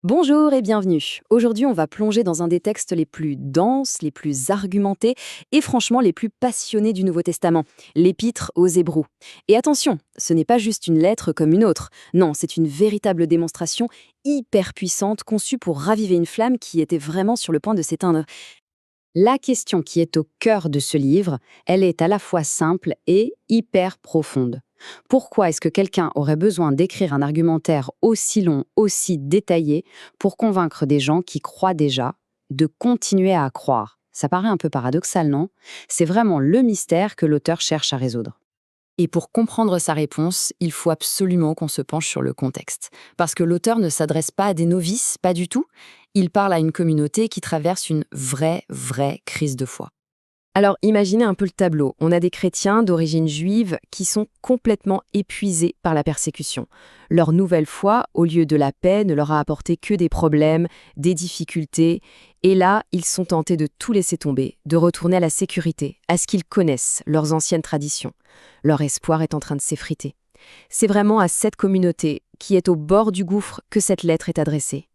Bonjour et bienvenue. Aujourd'hui, on va plonger dans un des textes les plus denses, les plus argumentés et franchement les plus passionnés du Nouveau Testament, l'Épître aux Hébreux. Et attention, ce n'est pas juste une lettre comme une autre. Non, c'est une véritable démonstration hyper puissante conçue pour raviver une flamme qui était vraiment sur le point de s'éteindre. La question qui est au cœur de ce livre, elle est à la fois simple et hyper profonde. Pourquoi est-ce que quelqu'un aurait besoin d'écrire un argumentaire aussi long, aussi détaillé, pour convaincre des gens qui croient déjà de continuer à croire? Ça paraît un peu paradoxal, non? C'est vraiment le mystère que l'auteur cherche à résoudre. Et pour comprendre sa réponse, il faut absolument qu'on se penche sur le contexte. Parce que l'auteur ne s'adresse pas à des novices, pas du tout. Il parle à une communauté qui traverse une vraie crise de foi. Alors imaginez un peu le tableau. On a des chrétiens d'origine juive qui sont complètement épuisés par la persécution. Leur nouvelle foi, au lieu de la paix, ne leur a apporté que des problèmes, des difficultés. Et là, ils sont tentés de tout laisser tomber, de retourner à la sécurité, à ce qu'ils connaissent, leurs anciennes traditions. Leur espoir est en train de s'effriter. C'est vraiment à cette communauté, qui est au bord du gouffre, que cette lettre est adressée.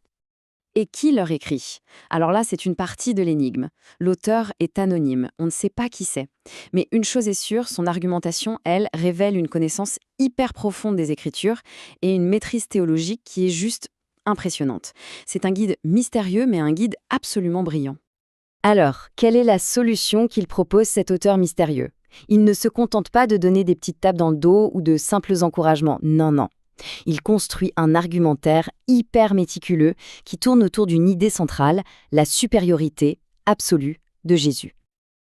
Et qui leur écrit? Alors là, c'est une partie de l'énigme. L'auteur est anonyme, on ne sait pas qui c'est. Mais une chose est sûre, son argumentation, elle, révèle une connaissance hyper profonde des Écritures et une maîtrise théologique qui est juste impressionnante. C'est un guide mystérieux, mais un guide absolument brillant. Alors, quelle est la solution qu'il propose cet auteur mystérieux? Il ne se contente pas de donner des petites tapes dans le dos ou de simples encouragements. Non, non. Il construit un argumentaire hyper méticuleux qui tourne autour d'une idée centrale, la supériorité absolue de Jésus.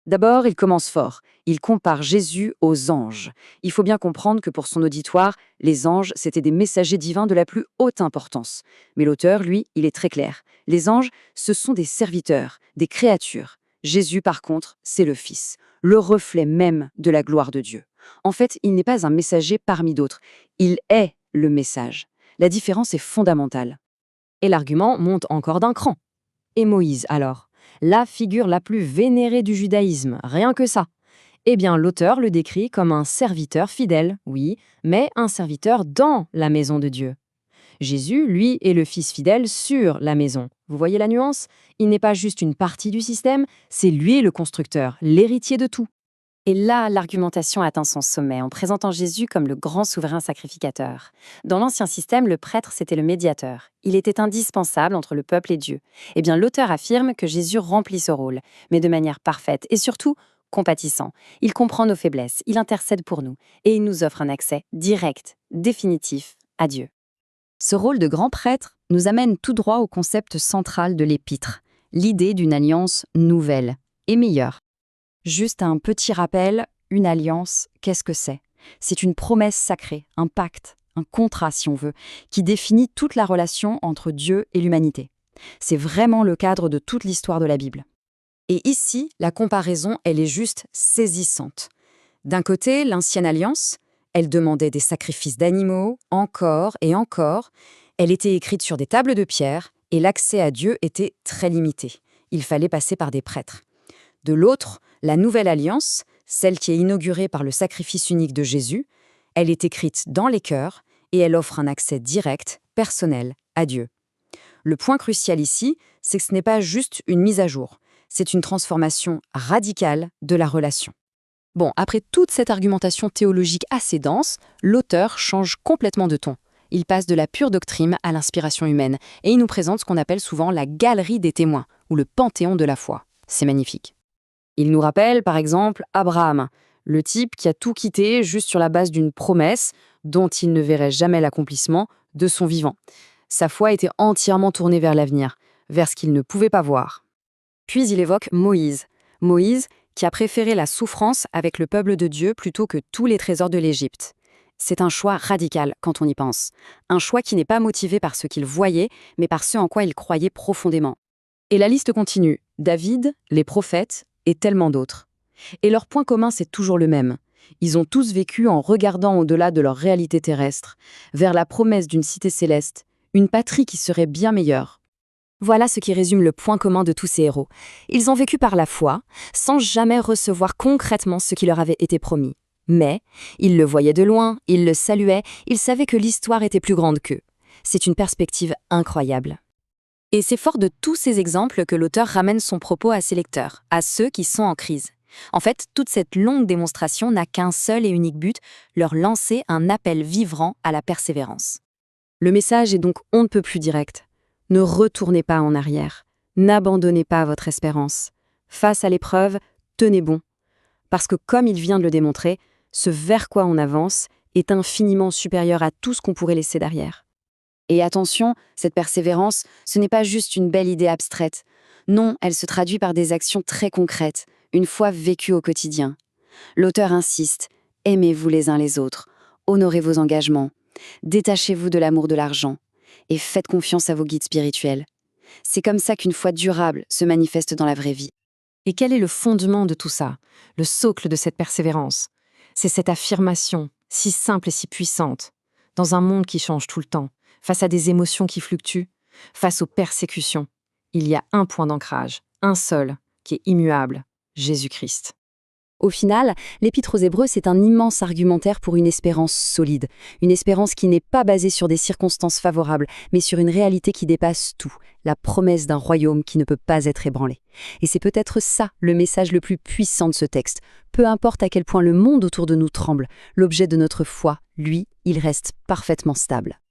D'abord, il commence fort. Il compare Jésus aux anges. Il faut bien comprendre que pour son auditoire, les anges, c'était des messagers divins de la plus haute importance. Mais l'auteur, lui, il est très clair. Les anges, ce sont des serviteurs, des créatures. Jésus, par contre, c'est le Fils, le reflet même de la gloire de Dieu. En fait, il n'est pas un messager parmi d'autres. Il est le message. La différence est fondamentale. Et l'argument monte encore d'un cran. Et Moïse, alors? La figure la plus vénérée du judaïsme, rien que ça. Eh bien, l'auteur le décrit comme un serviteur fidèle, oui, mais un serviteur dans la maison de Dieu. Jésus, lui, est le fils fidèle sur la maison. Vous voyez la nuance? Il n'est pas juste une partie du système, c'est lui le constructeur, l'héritier de tout. Et là, l'argumentation atteint son sommet en présentant Jésus comme le grand souverain sacrificateur. Dans l'ancien système, le prêtre, c'était le médiateur. Il était indispensable entre le peuple et Dieu. Eh bien, l'auteur affirme que Jésus remplit ce rôle, mais de manière parfaite et surtout compatissant. Il comprend nos faiblesses, il intercède pour nous et il nous offre un accès direct, définitif à Dieu. Ce rôle de grand prêtre nous amène tout droit au concept central de l'épître, l'idée d'une alliance nouvelle et meilleure. Juste un petit rappel, une alliance, qu'est-ce que c'est? C'est une promesse sacrée, un pacte, un contrat si on veut, qui définit toute la relation entre Dieu et l'humanité. C'est vraiment le cadre de toute l'histoire de la Bible. Et ici, la comparaison, elle est juste saisissante. D'un côté, l'ancienne alliance, elle demandait des sacrifices d'animaux, encore et encore. Elle était écrite sur des tables de pierre et l'accès à Dieu était très limité. Il fallait passer par des prêtres. De l'autre, la nouvelle alliance, celle qui est inaugurée par le sacrifice unique de Jésus, elle est écrite dans les cœurs et elle offre un accès direct, personnel, à Dieu. Le point crucial ici, c'est que ce n'est pas juste une mise à jour, c'est une transformation radicale de la relation. Bon, après toute cette argumentation théologique assez dense, l'auteur change complètement de ton. Il passe de la pure doctrine à l'inspiration humaine et il nous présente ce qu'on appelle souvent la galerie des témoins ou le panthéon de la foi. C'est magnifique. Il nous rappelle, par exemple, Abraham, le type qui a tout quitté juste sur la base d'une promesse dont il ne verrait jamais l'accomplissement de son vivant. Sa foi était entièrement tournée vers l'avenir, vers ce qu'il ne pouvait pas voir. Puis il évoque Moïse. Moïse qui a préféré la souffrance avec le peuple de Dieu plutôt que tous les trésors de l'Égypte. C'est un choix radical quand on y pense. Un choix qui n'est pas motivé par ce qu'il voyait, mais par ce en quoi il croyait profondément. Et la liste continue. David, les prophètes, et tellement d'autres. Et leur point commun, c'est toujours le même. Ils ont tous vécu en regardant au-delà de leur réalité terrestre, vers la promesse d'une cité céleste, une patrie qui serait bien meilleure. Voilà ce qui résume le point commun de tous ces héros. Ils ont vécu par la foi, sans jamais recevoir concrètement ce qui leur avait été promis. Mais ils le voyaient de loin, ils le saluaient, ils savaient que l'histoire était plus grande qu'eux. C'est une perspective incroyable. Et c'est fort de tous ces exemples que l'auteur ramène son propos à ses lecteurs, à ceux qui sont en crise. En fait, toute cette longue démonstration n'a qu'un seul et unique but, leur lancer un appel vibrant à la persévérance. Le message est donc on ne peut plus direct. Ne retournez pas en arrière. N'abandonnez pas votre espérance. Face à l'épreuve, tenez bon. Parce que comme il vient de le démontrer, ce vers quoi on avance est infiniment supérieur à tout ce qu'on pourrait laisser derrière. Et attention, cette persévérance, ce n'est pas juste une belle idée abstraite. Non, elle se traduit par des actions très concrètes, une fois vécues au quotidien. L'auteur insiste, aimez-vous les uns les autres, honorez vos engagements, détachez-vous de l'amour de l'argent et faites confiance à vos guides spirituels. C'est comme ça qu'une foi durable se manifeste dans la vraie vie. Et quel est le fondement de tout ça, le socle de cette persévérance? C'est cette affirmation, si simple et si puissante, dans un monde qui change tout le temps, face à des émotions qui fluctuent, face aux persécutions. Il y a un point d'ancrage, un seul, qui est immuable, Jésus-Christ. Au final, l'Épître aux Hébreux, c'est un immense argumentaire pour une espérance solide. Une espérance qui n'est pas basée sur des circonstances favorables, mais sur une réalité qui dépasse tout, la promesse d'un royaume qui ne peut pas être ébranlé. Et c'est peut-être ça le message le plus puissant de ce texte. Peu importe à quel point le monde autour de nous tremble, l'objet de notre foi, lui, il reste parfaitement stable.